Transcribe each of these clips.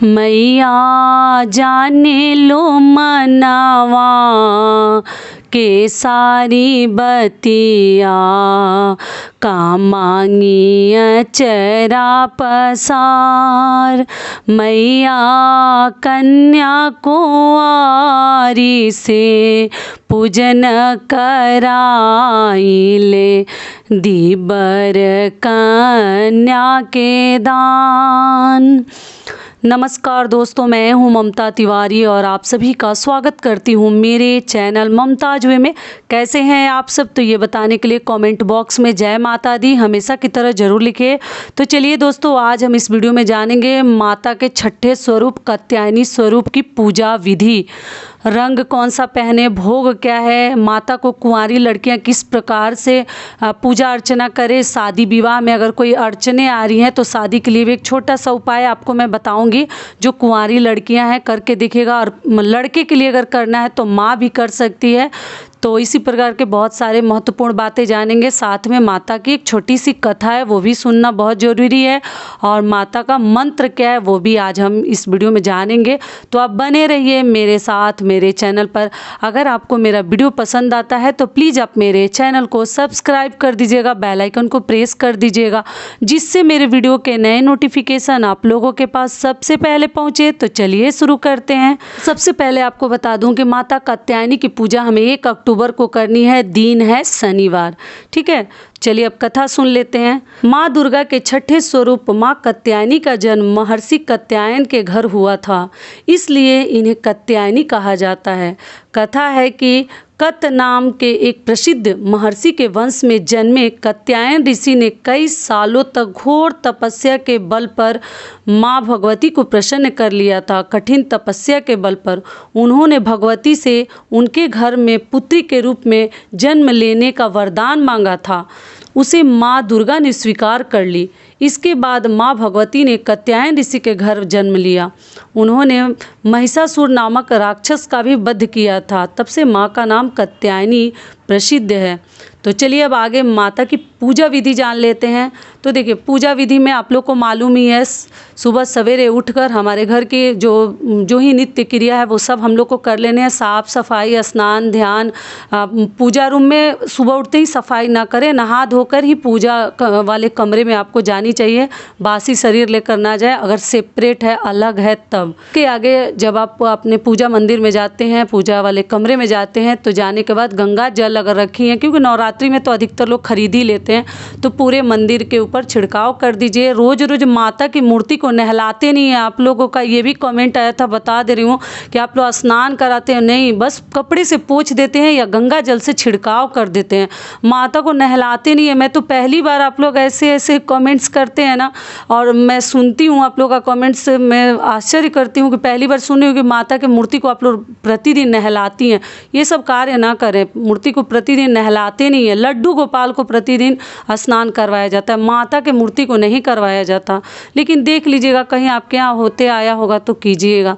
मैया जाने लो मनावा के सारी बतिया का मांगी अचरा पसार। मैया कन्या कुंवारी से पूजन कराई ले दीबर कन्या के दान। नमस्कार दोस्तों, मैं हूं ममता तिवारी और आप सभी का स्वागत करती हूं मेरे चैनल ममताज वे में। कैसे हैं आप सब, तो ये बताने के लिए कमेंट बॉक्स में जय माता दी हमेशा की तरह ज़रूर लिखिए। तो चलिए दोस्तों, आज हम इस वीडियो में जानेंगे माता के छठे स्वरूप कात्यायनी स्वरूप की पूजा विधि। रंग कौन सा पहने, भोग क्या है, माता को कुंवारी लड़कियां किस प्रकार से पूजा अर्चना करें, शादी विवाह में अगर कोई अड़चने आ रही हैं तो शादी के लिए भी एक छोटा सा उपाय आपको मैं बताऊंगी जो कुंवारी लड़कियां हैं करके दिखेगा। और लड़के के लिए अगर करना है तो माँ भी कर सकती है। तो इसी प्रकार के बहुत सारे महत्वपूर्ण बातें जानेंगे। साथ में माता की एक छोटी सी कथा है, वो भी सुनना बहुत ज़रूरी है। और माता का मंत्र क्या है वो भी आज हम इस वीडियो में जानेंगे। तो आप बने रहिए मेरे साथ मेरे चैनल पर। अगर आपको मेरा वीडियो पसंद आता है तो प्लीज़ आप मेरे चैनल को सब्सक्राइब कर दीजिएगा, बेल आइकन को प्रेस कर दीजिएगा, जिससे मेरे वीडियो के नए नोटिफिकेशन आप लोगों के पास सबसे पहले पहुँचे। तो चलिए शुरू करते हैं। सबसे पहले आपको बता दूँ कि माता कात्यायनी की पूजा हमें 1 अक्टूबर को करनी है, दिन है शनिवार। ठीक है, चलिए अब कथा सुन लेते हैं। माँ दुर्गा के छठे स्वरूप माँ कात्यायनी का जन्म महर्षि कात्यायन के घर हुआ था, इसलिए इन्हें कात्यायनी कहा जाता है। कथा है कि कत नाम के एक प्रसिद्ध महर्षि के वंश में जन्मे कात्यायन ऋषि ने कई सालों तक घोर तपस्या के बल पर माँ भगवती को प्रसन्न कर लिया था। कठिन तपस्या के बल पर उन्होंने भगवती से उनके घर में पुत्री के रूप में जन्म लेने का वरदान मांगा था। उसे माँ दुर्गा ने स्वीकार कर ली। इसके बाद माँ भगवती ने कात्यायन ऋषि के घर जन्म लिया। उन्होंने महिषासुर नामक राक्षस का भी वध किया था, तब से माँ का नाम कात्यायनी प्रसिद्ध है। तो चलिए अब आगे माता की पूजा विधि जान लेते हैं। तो देखिए, पूजा विधि में आप लोग को मालूम ही है, सुबह सवेरे उठकर हमारे घर की जो ही नित्य क्रिया है वो सब हम लोग को कर लेने हैं। साफ़ सफाई, स्नान, ध्यान। पूजा रूम में सुबह उठते ही सफाई ना करें, नहा धोकर ही पूजा वाले कमरे में आपको जानी चाहिए। बासी शरीर लेकर ना जाए, अगर सेपरेट है, अलग है तब। के आगे जब आप अपने पूजा मंदिर में जाते हैं, पूजा वाले कमरे में जाते हैं, तो जाने के बाद गंगा जल अगर रखी है, क्योंकि नवरात्रि में तो अधिकतर लोग खरीद ही लेते हैं, तो पूरे मंदिर के ऊपर छिड़काव कर दीजिए। रोज रोज माता की मूर्ति को नहलाते नहीं है। आप लोगों का ये भी कमेंट आया था, बता दे रही हूँ कि आप लोग स्नान कराते हैं, नहीं, बस कपड़े से पोंछ देते हैं या गंगा जल से छिड़काव कर देते हैं, माता को नहलाते नहीं है। मैं तो पहली बार आप लोग ऐसे ऐसे कमेंट्स करते हैं ना, और मैं सुनती हूँ आप लोग का कमेंट्स, मैं आश्चर्य करती हूँ कि पहली बार सुनी हूँ कि माता की मूर्ति को आप लोग प्रतिदिन नहलाती हैं। ये सब कार्य ना करें, मूर्ति को प्रतिदिन नहलाते नहीं है। लड्डू गोपाल को प्रतिदिन स्नान करवाया जाता है, माता के मूर्ति को नहीं करवाया जाता। लेकिन देख लीजिएगा, कहीं आपके यहाँ होते आया होगा तो कीजिएगा,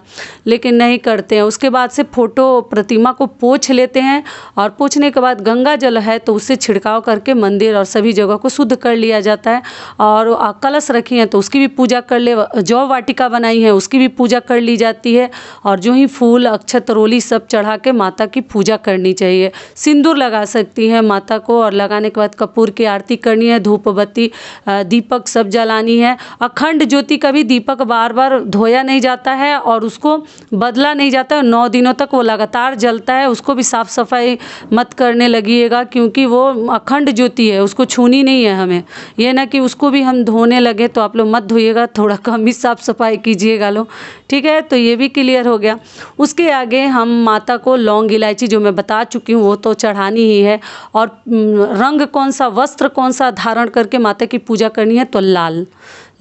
लेकिन नहीं करते हैं। उसके बाद से फोटो प्रतिमा को पोंछ लेते हैं, और पोंछने के बाद गंगा जल है तो उससे छिड़काव करके मंदिर और सभी जगह को शुद्ध कर लिया जाता है। और कलश रखी हैं तो उसकी भी पूजा कर ले, जौ वाटिका बनाई है उसकी भी पूजा कर ली जाती है। और जो ही फूल, अक्षत, रोली सब चढ़ा के माता की पूजा करनी चाहिए। सिंदूर लगा सकती है माता को, और लगाने के बाद कपूर की आरती करनी है, धूप बत्ती, दीपक सब जलानी है। अखंड ज्योति का भी दीपक बार बार धोया नहीं जाता है और उसको बदला नहीं जाता है, 9 दिनों तक वो लगातार जलता है। उसको भी साफ़ सफाई मत करने लगिएगा, क्योंकि वो अखंड ज्योति है, उसको छूनी नहीं है हमें। ये ना कि उसको भी हम धोने लगे, तो आप लोग मत धोइएगा, थोड़ा कम ही साफ़ सफाई कीजिएगा लोग। ठीक है, तो ये भी क्लियर हो गया। उसके आगे हम माता को लौंग इलायची, जो मैं बता चुकी हूँ, वो तो चढ़ानी ही है। और रंग कौन सा, वस्त्र कौन सा धारण करके माता की पूजा करनी है, तो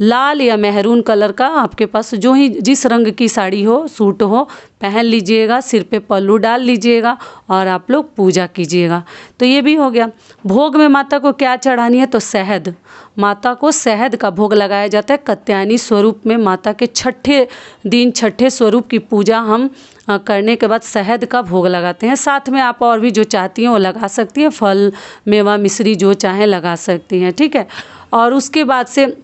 लाल या मेहरून कलर का आपके पास जो ही जिस रंग की साड़ी हो, सूट हो, पहन लीजिएगा। सिर पे पल्लू डाल लीजिएगा और आप लोग पूजा कीजिएगा। तो ये भी हो गया। भोग में माता को क्या चढ़ानी है, तो शहद। माता को शहद का भोग लगाया जाता है। कात्यायनी स्वरूप में माता के छठे दिन छठे स्वरूप की पूजा हम करने के बाद शहद का भोग लगाते हैं। साथ में आप और भी जो चाहती हैं वो लगा सकती हैं, फल, मेवा, मिश्री जो चाहें लगा सकती हैं। ठीक है, और उसके बाद से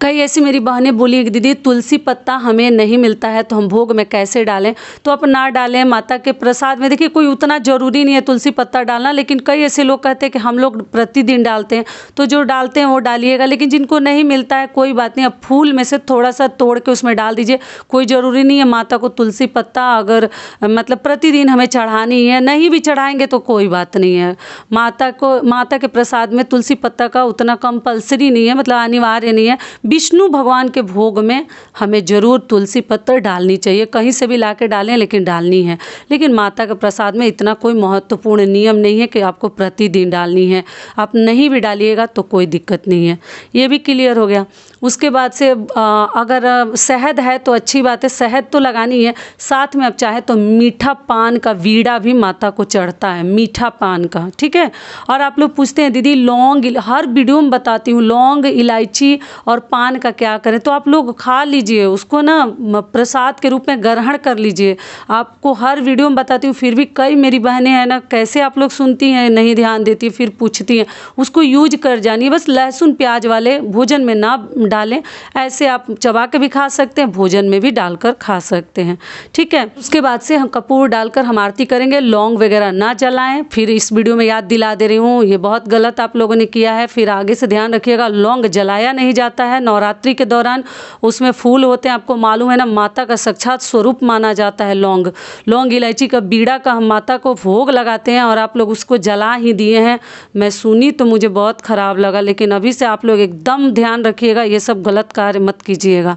कई ऐसी मेरी बहनें बोली कि दीदी तुलसी पत्ता हमें नहीं मिलता है तो हम भोग में कैसे डालें। तो आप ना डालें माता के प्रसाद में। देखिए कोई उतना ज़रूरी नहीं है तुलसी पत्ता डालना, लेकिन कई ऐसे लोग कहते हैं कि हम लोग प्रतिदिन डालते हैं, तो जो डालते हैं वो डालिएगा। लेकिन जिनको नहीं मिलता है कोई बात नहीं, अब फूल में से थोड़ा सा तोड़ के उसमें डाल दीजिए। कोई ज़रूरी नहीं है माता को तुलसी पत्ता अगर मतलब प्रतिदिन हमें चढ़ानी है, नहीं भी चढ़ाएंगे तो कोई बात नहीं है। माता के प्रसाद में तुलसी पत्ता का उतना कंपल्सरी नहीं है, मतलब अनिवार्य नहीं है। विष्णु भगवान के भोग में हमें ज़रूर तुलसी पत्र डालनी चाहिए, कहीं से भी ला के डालें लेकिन डालनी है। लेकिन माता के प्रसाद में इतना कोई महत्वपूर्ण नियम नहीं है कि आपको प्रतिदिन डालनी है, आप नहीं भी डालिएगा तो कोई दिक्कत नहीं है। ये भी क्लियर हो गया। उसके बाद से अगर शहद है तो अच्छी बात है, शहद तो लगानी है। साथ में आप चाहे तो मीठा पान का वीड़ा भी माता को चढ़ता है, मीठा पान का, ठीक है। और आप लोग पूछते हैं दीदी लौंग, हर वीडियो में बताती हूँ लौंग इलायची और पान का क्या करें। तो आप लोग खा लीजिए उसको ना, प्रसाद के रूप में ग्रहण कर लीजिए। आपको हर वीडियो में बताती हूँ, फिर भी कई मेरी बहनें हैं ना, कैसे आप लोग सुनती हैं नहीं ध्यान देती, फिर पूछती हैं। उसको यूज कर जानिए, बस लहसुन प्याज वाले भोजन में ना डालें, ऐसे आप चबा के भी खा सकते हैं, भोजन में भी डालकर खा सकते हैं, ठीक है। उसके बाद से हम कपूर डालकर हम आरती करेंगे, लौंग वगैरह ना जलाएं। फिर इस वीडियो में याद दिला दे रही हूँ, ये बहुत गलत आप लोगों ने किया है, फिर आगे से ध्यान रखिएगा। लौंग जलाया नहीं जाता है नवरात्रि के दौरान, उसमें फूल होते हैं, आपको मालूम है ना, माता का साक्षात स्वरूप माना जाता है लौंग इलायची का बीड़ा का हम माता को भोग लगाते हैं, और आप लोग उसको जला ही दिए हैं। मैं सुनी तो मुझे बहुत ख़राब लगा, लेकिन अभी से आप लोग एकदम ध्यान रखिएगा, ये सब गलत कार्य मत कीजिएगा।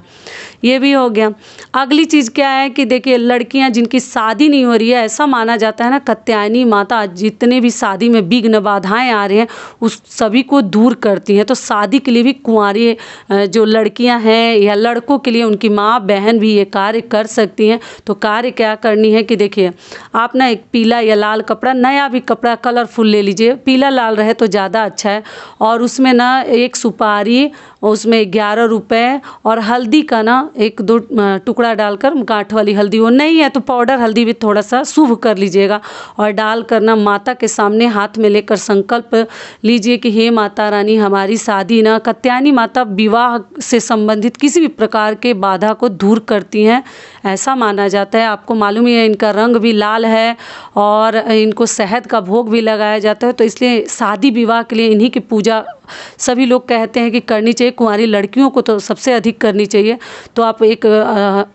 ये भी हो गया। अगली चीज़ क्या है कि देखिए लड़कियां जिनकी शादी नहीं हो रही है, ऐसा माना जाता है ना, कात्यायनी माता जितने भी शादी में विघ्न बाधाएं आ रहे हैं उस सभी को दूर करती हैं। तो शादी के लिए भी कुंवारी जो लड़कियां हैं या लड़कों के लिए उनकी माँ बहन भी ये कार्य कर सकती हैं। तो कार्य क्या करनी है कि देखिए आप ना एक पीला या लाल कपड़ा, नया भी कपड़ा कलरफुल ले लीजिए, पीला लाल रहे तो ज़्यादा अच्छा है। और उसमें ना एक सुपारी, उसमें 11 रुपए और हल्दी का ना 1-2 टुकड़ा डालकर, गांठ वाली हल्दी वो नहीं है तो पाउडर हल्दी भी थोड़ा सा शुभ कर लीजिएगा। और डालकर ना माता के सामने हाथ में लेकर संकल्प लीजिए कि हे माता रानी, हमारी शादी ना, कात्यायनी माता विवाह से संबंधित किसी भी प्रकार के बाधा को दूर करती हैं, ऐसा माना जाता है। आपको मालूम ही है इनका रंग भी लाल है और इनको शहद का भोग भी लगाया जाता है। तो इसलिए शादी विवाह के लिए इन्हीं की पूजा सभी लोग कहते हैं कि करनी चाहिए। कुंवारी लड़कियों को तो सबसे अधिक करनी चाहिए। तो आप एक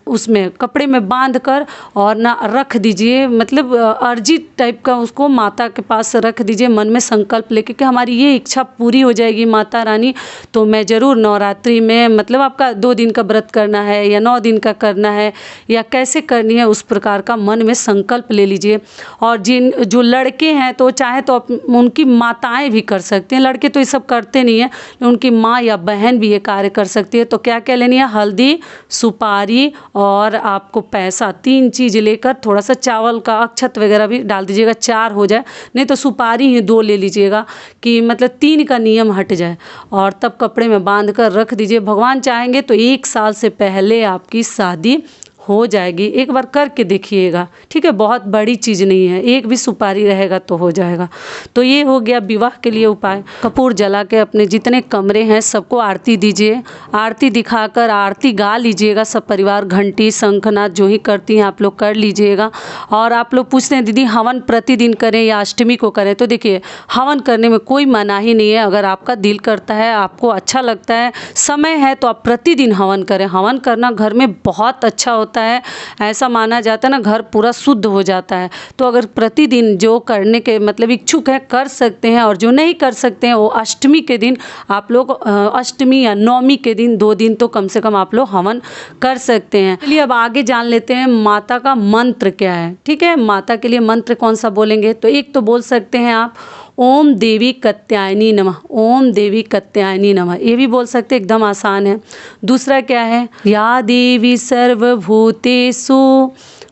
उसमें कपड़े में बांध कर और ना रख दीजिए, मतलब अर्जी टाइप का उसको माता के पास रख दीजिए, मन में संकल्प लेके कि हमारी ये इच्छा पूरी हो जाएगी माता रानी, तो मैं ज़रूर नवरात्रि में, मतलब आपका 2 दिन का व्रत करना है या 9 दिन का करना है या कैसे करनी है, उस प्रकार का मन में संकल्प ले लीजिए। और जो लड़के हैं तो चाहे तो उनकी माताएं भी कर सकते हैं, लड़के तो ये सब करते नहीं है, उनकी माँ या बहन भी ये कार्य कर सकती है। तो क्या क्या लेनी है, हल्दी, सुपारी और आपको पैसा, 3 चीज़ लेकर थोड़ा सा चावल का अक्षत वगैरह भी डाल दीजिएगा, 4 हो जाए, नहीं तो सुपारी ही 2 ले लीजिएगा कि मतलब 3 का नियम हट जाए। और तब कपड़े में बांध कर रख दीजिए। भगवान चाहेंगे तो 1 साल से पहले आपकी शादी हो जाएगी। एक बार करके देखिएगा, ठीक है, बहुत बड़ी चीज़ नहीं है, एक भी सुपारी रहेगा तो हो जाएगा। तो ये हो गया विवाह के लिए उपाय। कपूर जला के अपने जितने कमरे हैं सबको आरती दीजिए, आरती दिखाकर आरती गा लीजिएगा सब परिवार, घंटी शंखनाद जो ही करती हैं आप लोग कर लीजिएगा। और आप लोग पूछते हैं दीदी हवन प्रतिदिन करें या अष्टमी को करें, तो देखिए हवन करने में कोई मनाही नहीं है। अगर आपका दिल करता है, आपको अच्छा लगता है, समय है, तो आप प्रतिदिन हवन करें। हवन करना घर में बहुत अच्छा होता है, ऐसा माना जाता है ना, घर पूरा शुद्ध हो जाता है। तो अगर प्रतिदिन जो करने के मतलब इच्छुक है कर सकते हैं, और जो नहीं कर सकते हैं वो अष्टमी के दिन आप लोग, अष्टमी या नवमी के दिन 2 दिन तो कम से कम आप लोग हवन कर सकते हैं। चलिए अब आगे जान लेते हैं माता का मंत्र क्या है, ठीक है। माता के लिए मंत्र कौन सा बोलेंगे, तो एक तो बोल सकते हैं आप ओम देवी कात्यायनी नमः, ओम देवी कात्यायनी नमः, ये भी बोल सकते हैं, एकदम आसान है। दूसरा क्या है, या देवी सर्वभूतेषु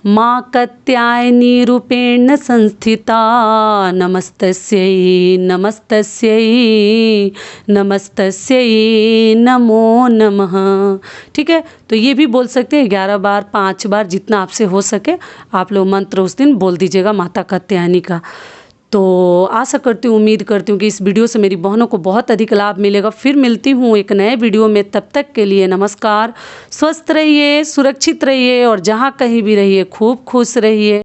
माँ कात्यायनी रूपेण संस्थिता, नमस्तस्यै नमस्तस्यै नमस्तस्यै नमो नमः, ठीक है। तो ये भी बोल सकते हैं 11 बार 5 बार जितना आपसे हो सके आप लोग मंत्र उस दिन बोल दीजिएगा माता कात्यायनी का। तो आशा करती हूँ, उम्मीद करती हूँ कि इस वीडियो से मेरी बहनों को बहुत अधिक लाभ मिलेगा। फिर मिलती हूँ एक नए वीडियो में, तब तक के लिए नमस्कार। स्वस्थ रहिए, सुरक्षित रहिए और जहाँ कहीं भी रहिए खूब खुश रहिए।